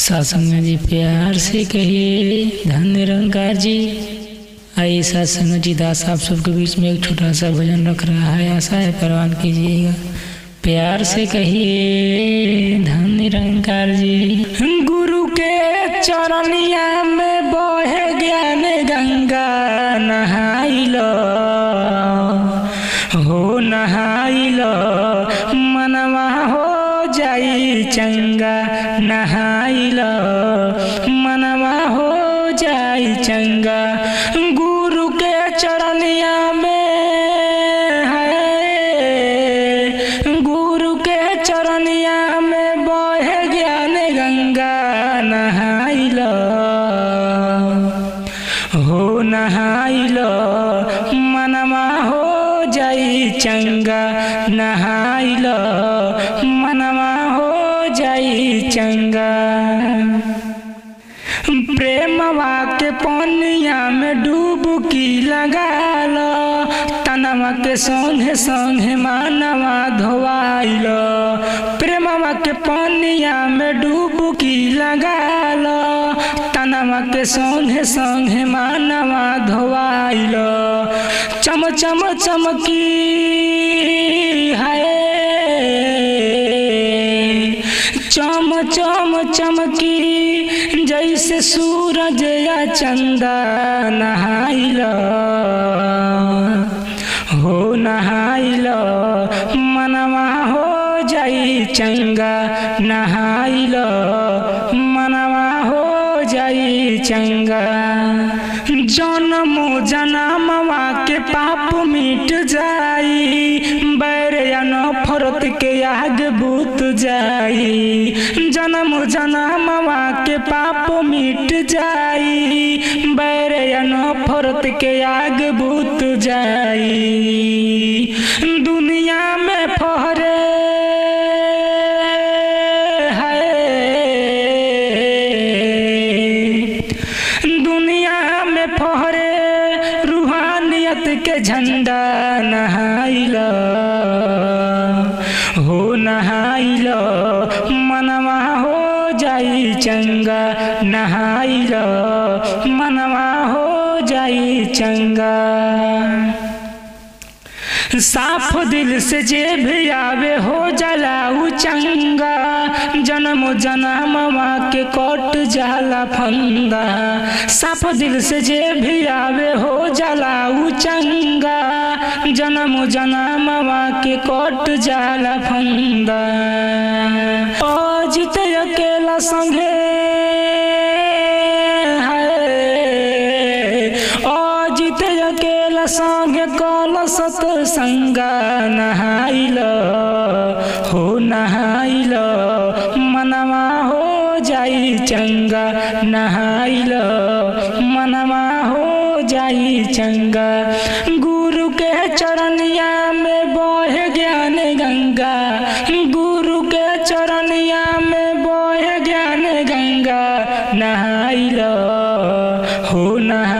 सत्संग जी प्यार से कहिए धन निरंकार जी। आइए सत्संग जी दास आप सबके बीच में एक छोटा सा भजन रख रहा है, आशा है परवान कीजिएगा। प्यार से कहिए धन निरंकार जी। गुरु के चरनिया में बहे ज्ञान गंगा, नहाई लो हो नहाई लो, मनवा हो जाई चंगा, नहाई लो मनवा हो जाई चंगा। गुरु के चरनिया में है, गुरु के चरनिया में बहे ज्ञान गंगा, नहाई लो हो नहाई लो, मनवा हो जाई चंगा, नहाई लो मनवा हो जाई चंगा। प्रेमवा के पनिया में डुबकी लगा लो, तनवा के संगे संगे मानवा धोवाइलो। प्रेमवा के पनिया में डुबकी लगा लो, तनवा के संगे संगे मानवा धोवाइलो। चम चम चमकी है, चम चम चमकी जैसे सूरज या चंदा, नहाई लो हो नहाई लो, मनवा हो जाई चंगा, नहाई लो मनवा हो जाई चंगा। जन्मो जनमवा के पाप मिट जाई, बैर या नफरत के आग बुत जाई। जन्म जनमवा के पाप मिट जाई, बैर या नफरत के आग बुत जाई। दुनिया में फहरे फहरे रूहानियत के झंडा, नहाई लो हो नहाई लो, मनवा हो जाई चंगा, नहाई लो मनवा हो जाई चंगा। साफ दिल से जे भी आवे हो जाला उ चंगा, जन्म जनमवा के कट जाला फंदा। साफ दिल से जे भी आवे हो जाला उ चंगा, जन्म जनमवा के कट जाला फंदा। अजित अकेला संगे अजित अकेला संगे कल सत्संगा, नहाई लो हो नहाई लो, मनवा हो जाई चंगा, नहाई लो मनवा हो जाई चंगा। गुरु के चरनिया में बहे ज्ञान गंगा, गुरु के चरनिया में बहे ज्ञान गंगा, नहाई लो हो नहाई